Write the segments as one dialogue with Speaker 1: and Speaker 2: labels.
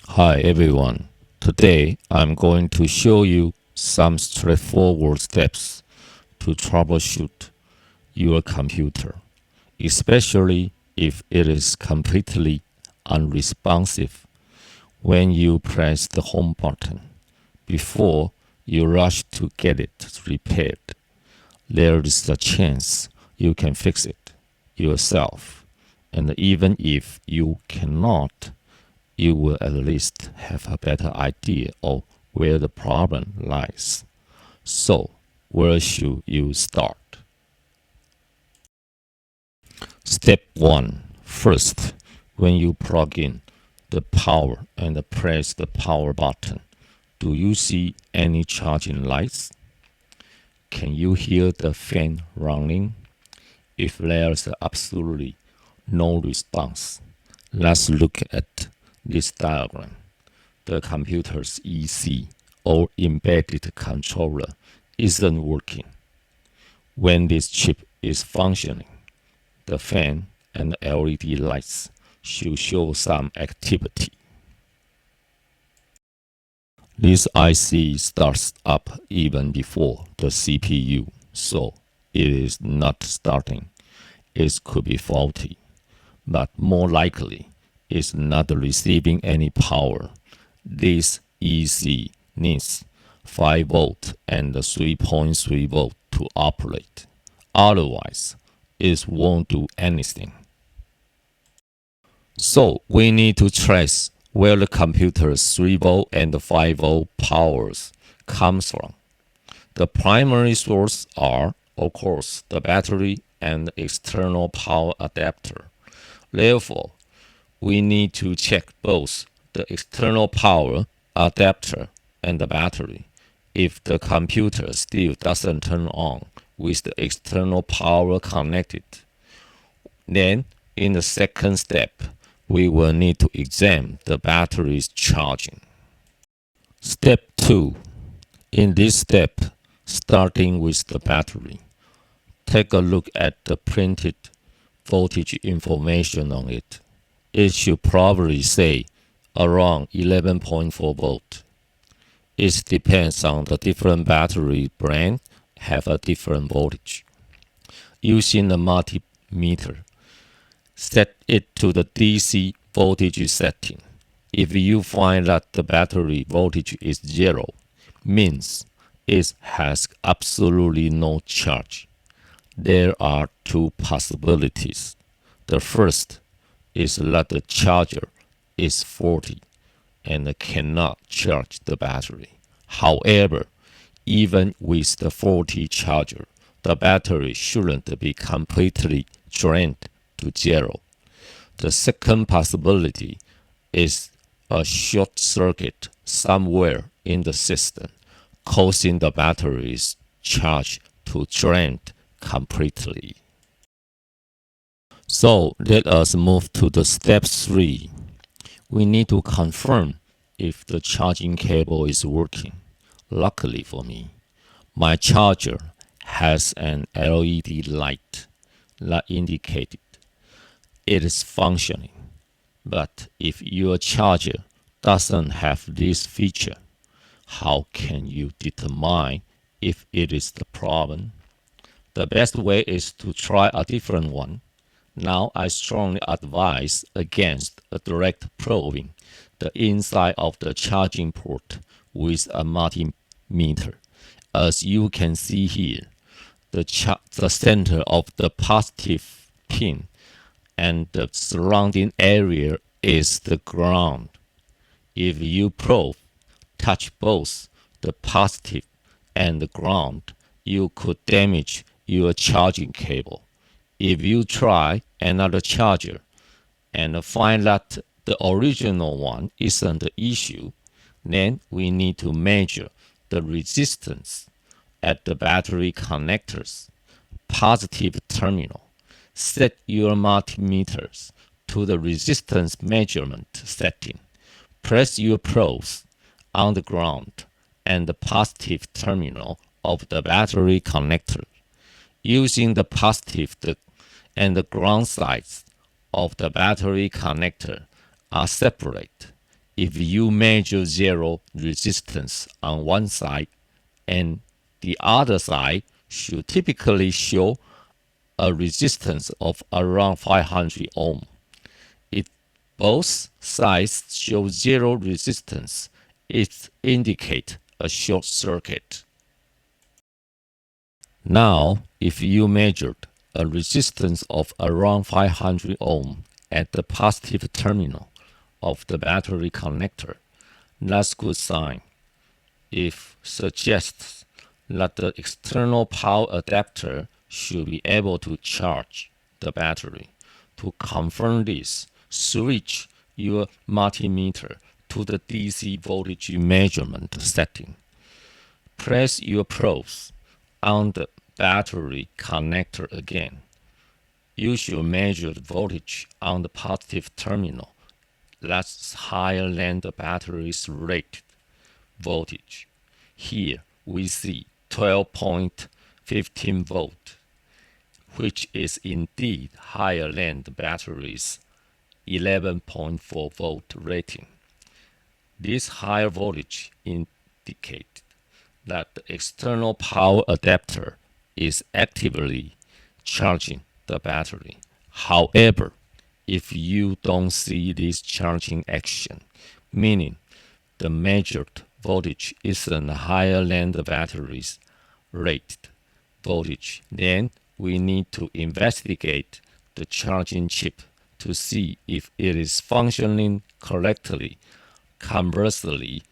Speaker 1: Hi everyone. Today I'm going to show you some straightforward steps to troubleshoot your computer, especially if it is completely unresponsive when you press the home button. Before you rush to get it repaired, there is a chance you can fix it yourself. And even if you cannot, you will at least have a better idea of where the problem lies. So, where should you start? Step 1. First, when you plug in the power and press the power button, do you see any charging lights? Can you hear the fan running? If there's absolutely no response, let's look at this diagram. The computer's EC or embedded controller isn't working. When this chip is functioning, the fan and LED lights should show some activity. This IC starts up even before the CPU, so it is not starting. It could be faulty, but more likely it's not receiving any power. This EC needs 5 volt and 3.3 volt to operate. Otherwise, it won't do anything. So we need to trace where the computer's 3 volt and 5 volt powers comes from. The primary source are, of course, the battery and the external power adapter. Therefore, we need to check both the external power adapter and the battery. If the computer still doesn't turn on with the external power connected, then in the second step, we will need to examine the battery's charging. Step 2. In this step, starting with the battery, take a look at the printed voltage information on it. It should probably say around 11.4 volt. It depends on the different battery brand have a different voltage. Using a multimeter, set it to the DC voltage setting. If you find that the battery voltage is 0, means it has absolutely no charge. There are two possibilities. The first is that the charger is faulty and cannot charge the battery. However, even with the faulty charger, the battery shouldn't be completely drained to 0. The second possibility is a short circuit somewhere in the system, causing the battery's charge to drain completely. So let us move to the step 3. We need to confirm if the charging cable is working. Luckily for me, my charger has an LED light that indicated it is functioning. But if your charger doesn't have this feature, how can you determine if it is the problem? The best way is to try a different one. Now I strongly advise against direct probing the inside of the charging port with a multimeter. As you can see here, the center of the positive pin and the surrounding area is the ground. If you touch both the positive and the ground, you could damage your charging cable. If you try another charger and find that the original one isn't the issue, then we need to measure the resistance at the battery connector's positive terminal. Set your multimeters to the resistance measurement setting. Press your probes on the ground and the positive terminal of the battery connector. Using the positive and the ground sides of the battery connector are separate. If you measure zero resistance on one side and the other side should typically show a resistance of around 500 ohm. If both sides show zero resistance, it indicates a short circuit. Now, if you measured a resistance of around 500 ohm at the positive terminal of the battery connector, that's a good sign. It suggests that the external power adapter should be able to charge the battery. To confirm this, switch your multimeter to the DC voltage measurement setting. Press your probes on the battery connector again. You should measure the voltage on the positive terminal. That's higher than the battery's rated voltage. Here we see 12.15 volt, which is indeed higher than the battery's 11.4 volt rating. This higher voltage indicates that the external power adapter is actively charging the battery. However, if you don't see this charging action, meaning the measured voltage isn't higher than the battery's rated voltage, then we need to investigate the charging chip to see if it is functioning correctly. Conversely,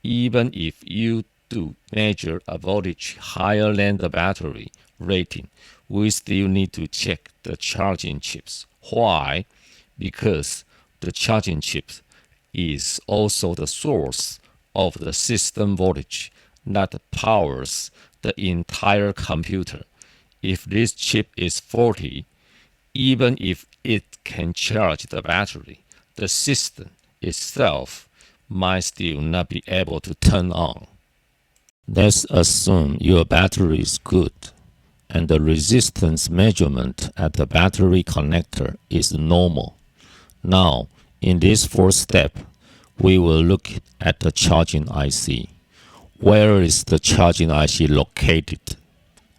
Speaker 1: even if you do measure a voltage higher than the battery rating, we still need to check the charging chips. Why? Because the charging chip is also the source of the system voltage that powers the entire computer. If this chip is faulty, even if it can charge the battery, the system itself might still not be able to turn on. Let's assume your battery is good and the resistance measurement at the battery connector is normal. Now, in this fourth step, we will look at the charging IC. Where is the charging IC located?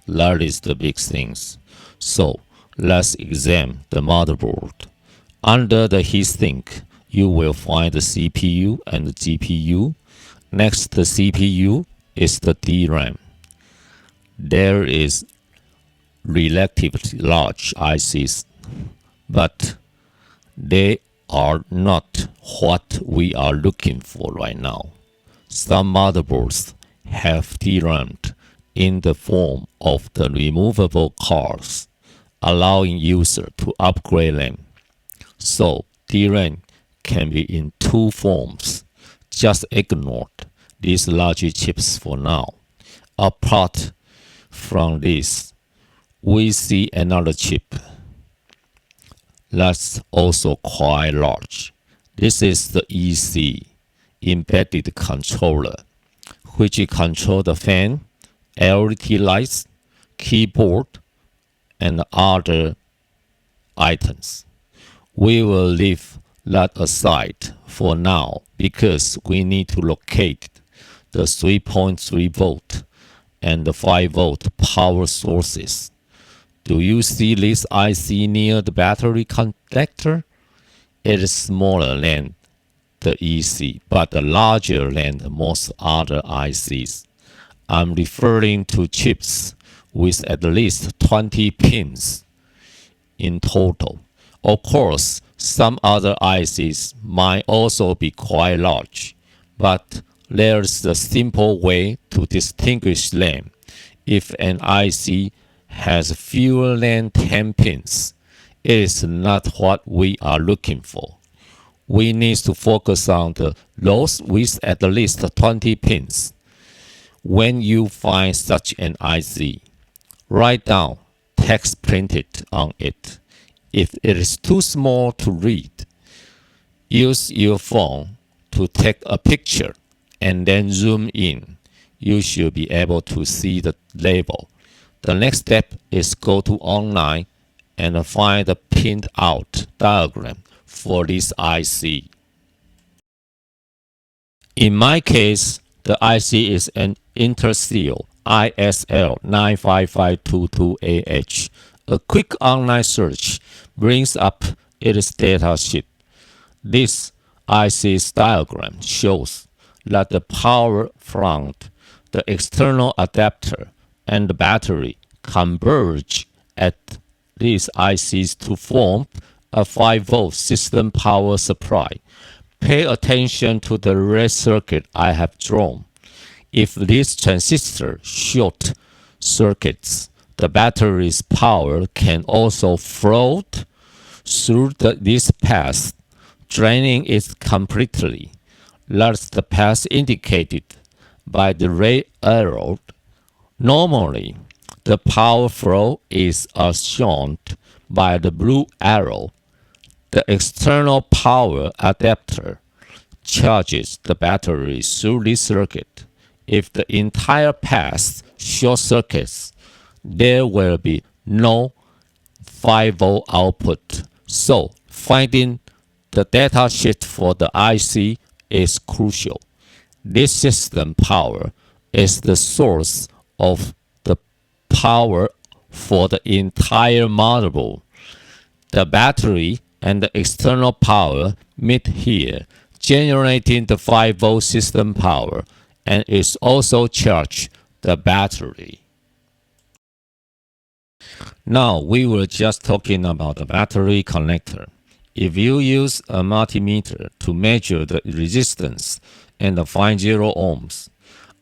Speaker 1: That is the big things. So, let's examine the motherboard. Under the heatsink, you will find the CPU and the GPU. Next to the CPU is the DRAM. There is relatively large ICs, but they are not what we are looking for right now. Some motherboards have DRAM in the form of the removable cards, allowing user to upgrade them. So DRAM can be in two forms. Just ignore these large chips for now. Apart from this, we see another chip that's also quite large. This is the EC, embedded controller, which controls the fan, LED lights, keyboard, and other items. We will leave that aside for now because we need to locate the 3.3 volt and the 5 volt power sources. Do you see this IC near the battery connector? It is smaller than the EC, but larger than most other ICs. I'm referring to chips with at least 20 pins in total. Of course, some other ICs might also be quite large, but there's a simple way to distinguish them. If an IC has fewer than 10 pins, it is not what we are looking for. We need to focus on those with at least 20 pins. When you find such an IC, write down text printed on it. If it is too small to read, use your phone to take a picture and then zoom in. You should be able to see the label. The next step is go to online and find the pinned out diagram for this IC. In my case, the IC is an Interseal ISL 95522AH. A quick online search brings up its datasheet. This IC's diagram shows that the power front, the external adapter, and the battery converge at these ICs to form a 5-volt system power supply. Pay attention to the red circuit I have drawn. If this transistor short circuits, the battery's power can also float through this path, draining it completely. That's the path indicated by the red arrow. Normally, the power flow is as shown by the blue arrow. The external power adapter charges the battery through this circuit. If the entire path short circuits, there will be no 5-volt output. So, finding the datasheet for the IC is crucial. This system power is the source of the power for the entire motherboard. The battery and the external power meet here, generating the 5-volt system power, and is also charged the battery. Now we were just talking about the battery connector. If you use a multimeter to measure the resistance and find 0 ohms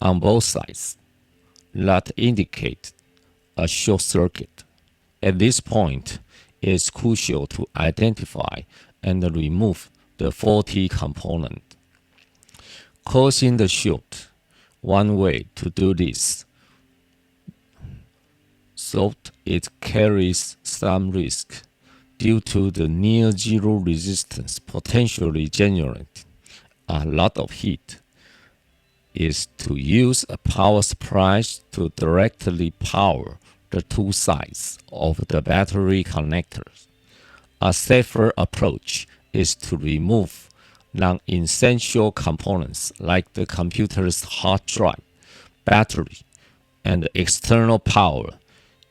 Speaker 1: on both sides, that indicate a short circuit. At this point, it is crucial to identify and remove the faulty component. Causing the short. One way to do this, so it carries some risk due to the near zero resistance potentially generating a lot of heat, is to use a power supply to directly power the two sides of the battery connectors. A safer approach is to remove non-essential components like the computer's hard drive, battery, and external power.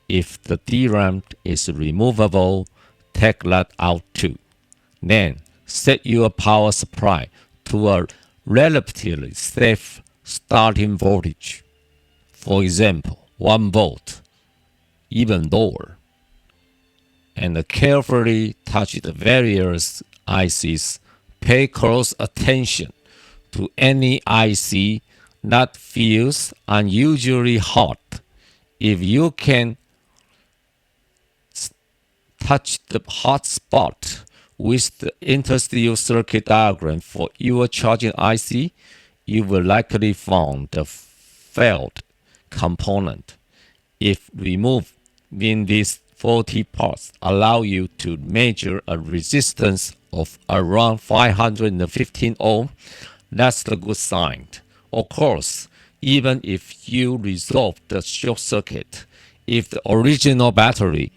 Speaker 1: If the DRAM is removable, take that out too. Then set your power supply to a relatively safe starting voltage. For example, 1 volt, even lower. And carefully touch the various ICs. Pay close attention to any IC that feels unusually hot. If you can touch the hot spot with the interstitial circuit diagram for your charging IC, you will likely find the failed component. If removing these faulty parts allow you to measure a resistance of around 515 ohm, that's a good sign. Of course, even if you resolve the short circuit, if the original battery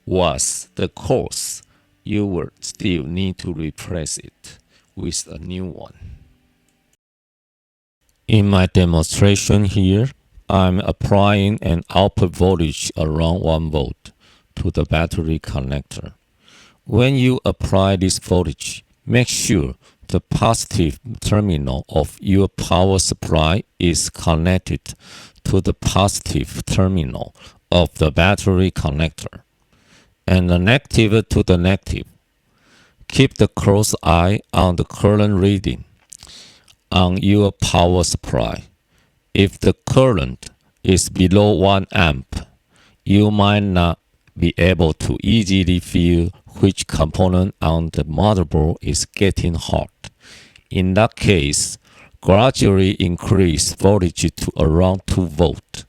Speaker 1: was the cause, you will still need to replace it with a new one. In my demonstration here, I'm applying an output voltage around 1 volt to the battery connector. When you apply this voltage, make sure the positive terminal of your power supply is connected to the positive terminal of the battery connector, and the negative to the negative. Keep the close eye on the current reading on your power supply. If the current is below 1 amp, you might not be able to easily feel which component on the motherboard is getting hot. In that case, gradually increase voltage to around 2 volt,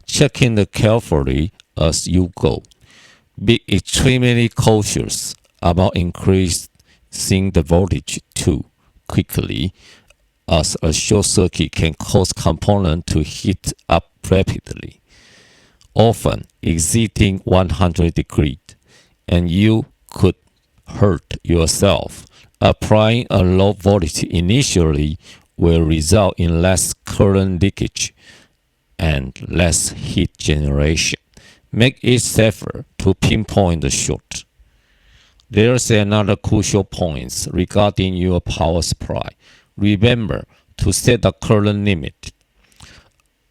Speaker 1: checking it carefully as you go. Be extremely cautious about increasing the voltage too quickly, as a short circuit can cause component to heat up rapidly, often exceeding 100 degrees, and you could hurt yourself. Applying a low voltage initially will result in less current leakage and less heat generation. Make it safer to pinpoint the short. There's another crucial point regarding your power supply. Remember to set the current limit.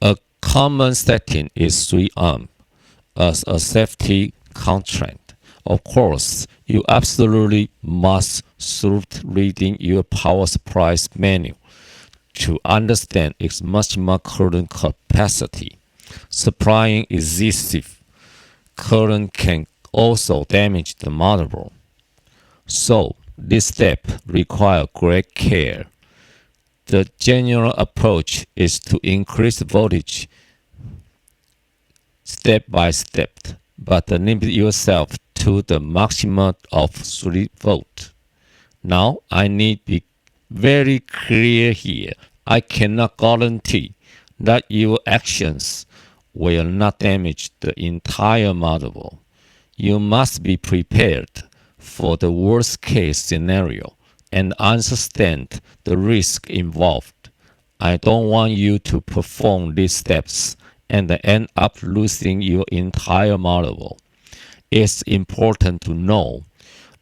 Speaker 1: A common setting is 3 amp as a safety constraint. Of course, you absolutely must start reading your power supply's manual to understand its maximum current capacity. Supplying excessive current can also damage the motherboard. So, this step requires great care. The general approach is to increase voltage step by step, but limit yourself to the maximum of 3 volts. Now, I need to be very clear here. I cannot guarantee that your actions will not damage the entire motherboard. You must be prepared for the worst case scenario and understand the risk involved. I don't want you to perform these steps and end up losing your entire motherboard. It's important to know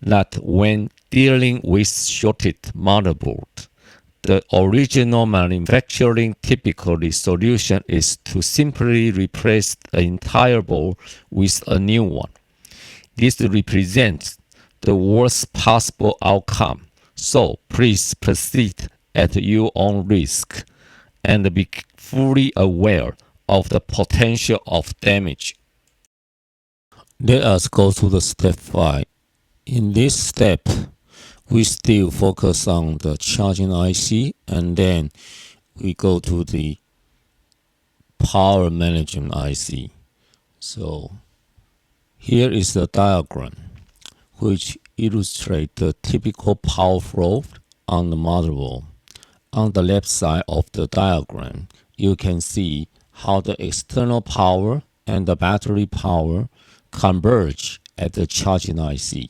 Speaker 1: that when dealing with shorted motherboard, the original manufacturing typically solution is to simply replace the entire board with a new one. This represents the worst possible outcome, so please proceed at your own risk and be fully aware of the potential of damage. Let us go to the step 5. In this step, we still focus on the charging IC and then we go to the power management IC. So here is the diagram which illustrates the typical power flow on the motherboard. On the left side of the diagram, you can see how the external power and the battery power converge at the charging IC.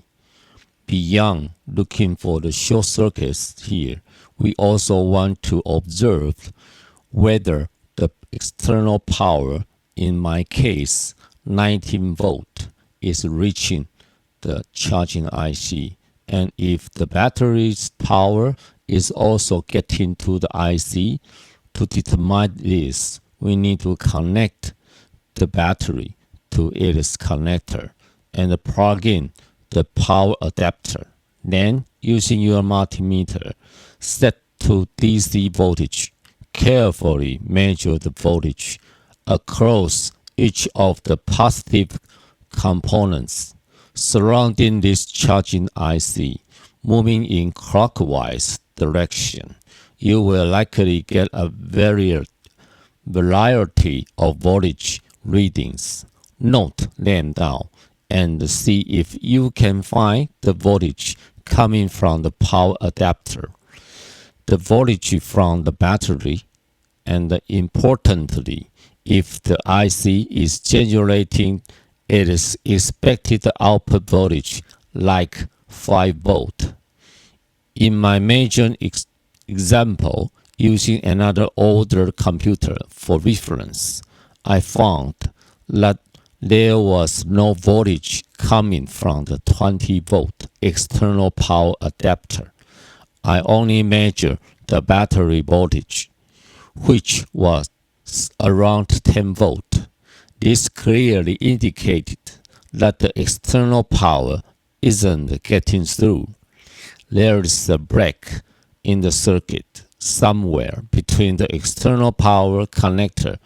Speaker 1: Beyond looking for the short circuits here, we also want to observe whether the external power, in my case 19 volt, is reaching the charging IC, and if the battery's power is also getting to the IC. To determine this, we need to connect the battery to its connector and plug in the power adapter. Then, using your multimeter set to DC voltage, carefully measure the voltage across each of the positive components surrounding this charging IC. Moving in clockwise direction, you will likely get a variety of voltage readings. Note them down and see if you can find the voltage coming from the power adapter, the voltage from the battery, and importantly, if the IC is generating its expected output voltage like 5 volt. In my major example, using another older computer for reference, I found that there was no voltage coming from the 20 volt external power adapter. I only measured the battery voltage, which was around 10 volt. This clearly indicated that the external power isn't getting through. There is a break in the circuit somewhere between the external power connector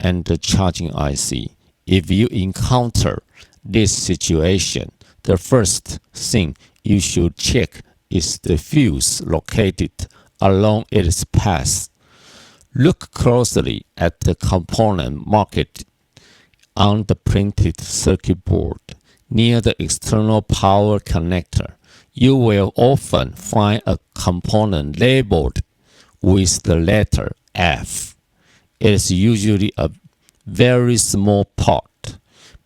Speaker 1: and the charging IC. If you encounter this situation, the first thing you should check is the fuse located along its path. Look closely at the component marked on the printed circuit board near the external power connector. You will often find a component labeled with the letter F. It is usually a very small part.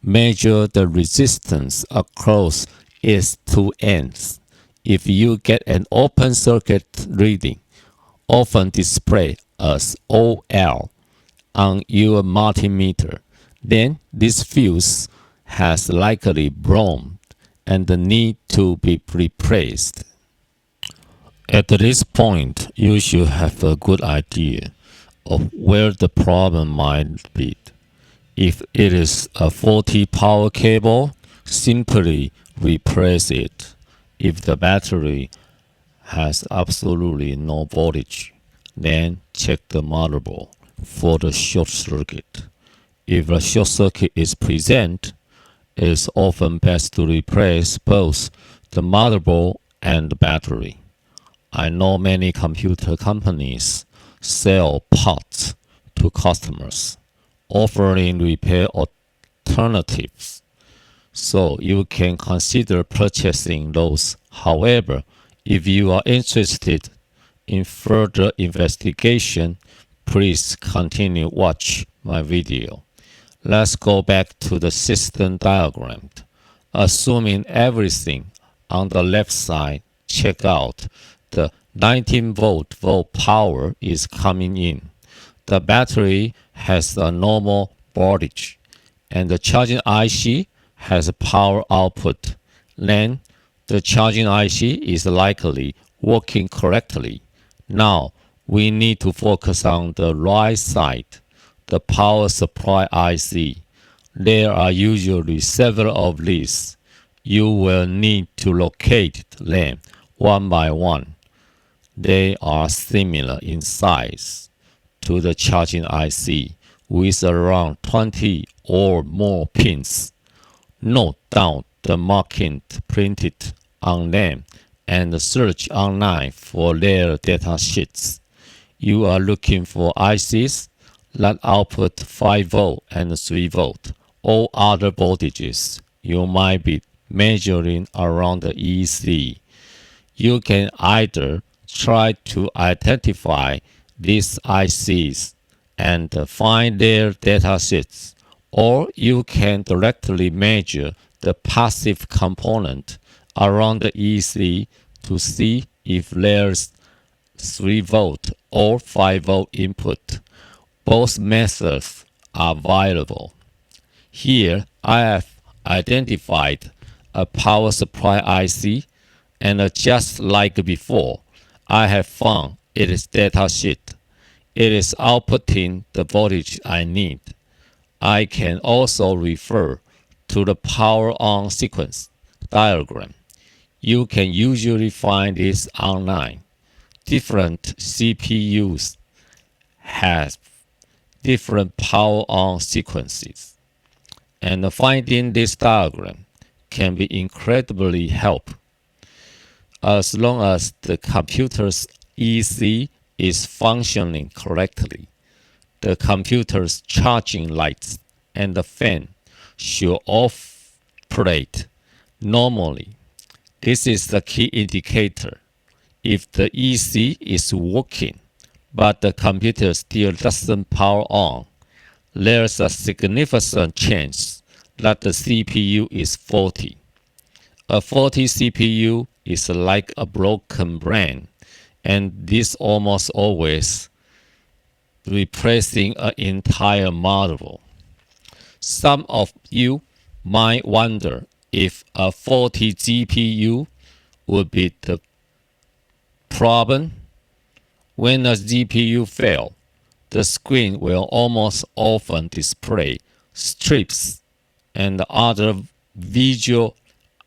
Speaker 1: Measure the resistance across its two ends. If you get an open circuit reading often displayed as OL on your multimeter, then this fuse has likely blown and need to be replaced. At this point, you should have a good idea of where the problem might be. If it is a faulty power cable, simply replace it. If the battery has absolutely no voltage, then check the motherboard for the short circuit. If a short circuit is present, it is often best to replace both the motherboard and the battery. I know many computer companies sell parts to customers, offering repair alternatives, so you can consider purchasing those. However, if you are interested in further investigation, please continue watch my video. Let's go back to the system diagram. Assuming everything on the left side check out, the 19-volt power is coming in. The battery has a normal voltage, and the charging IC has a power output. Then the charging IC is likely working correctly. Now we need to focus on the right side, the power supply IC. There are usually several of these. You will need to locate them one by one. They are similar in size to the charging IC, with around 20 or more pins. Note down the marking printed on them and search online for their data sheets. You are looking for ICs that output 5V and 3V. All other voltages you might be measuring around the EC. You can either try to identify these ICs and find their datasets, or you can directly measure the passive component around the EC to see if there's 3V or 5V input. Both methods are viable. Here I have identified a power supply IC, and just like before, I have found its datasheet. It is outputting the voltage I need. I can also refer to the power on sequence diagram. You can usually find this online. Different CPUs have different power on sequences, and finding this diagram can be incredibly helpful. As long as the computer's EC is functioning correctly, the computer's charging lights and the fan should operate normally. This is the key indicator. If the EC is working, but the computer still doesn't power on, there's a significant chance that the CPU is faulty. A faulty CPU is like a broken brain, and this almost always replacing an entire motherboard. Some of you might wonder if a faulty GPU would be the problem. When a GPU fails, the screen will almost often display strips and other visual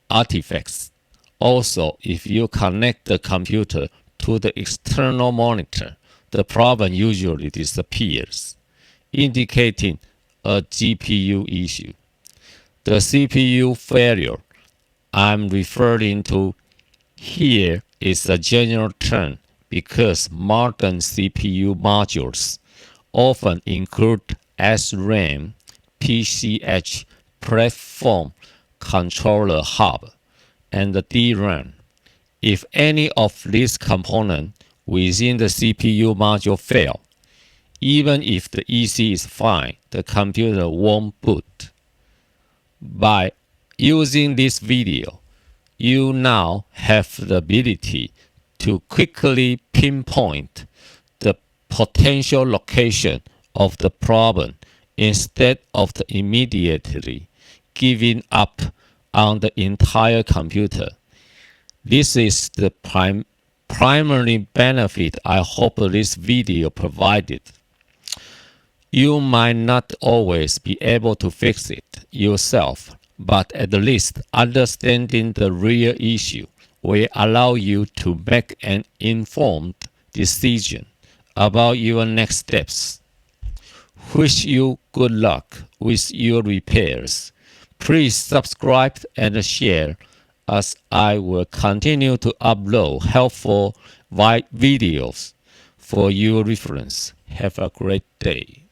Speaker 1: artifacts. Also, if you connect the computer to the external monitor, the problem usually disappears, indicating a GPU issue. The CPU failure I'm referring to here is a general term because modern CPU modules often include SRAM, PCH, platform controller hub, and the DRAM. If any of these components within the CPU module fail, even if the EC is fine, the computer won't boot. By using this video, you now have the ability to quickly pinpoint potential location of the problem instead of immediately giving up on the entire computer. This is the primary benefit I hope this video provided. You might not always be able to fix it yourself, but at least understanding the real issue will allow you to make an informed decision about your next steps. Wish you good luck with your repairs. Please subscribe and share as I will continue to upload helpful videos for your reference. Have a great day.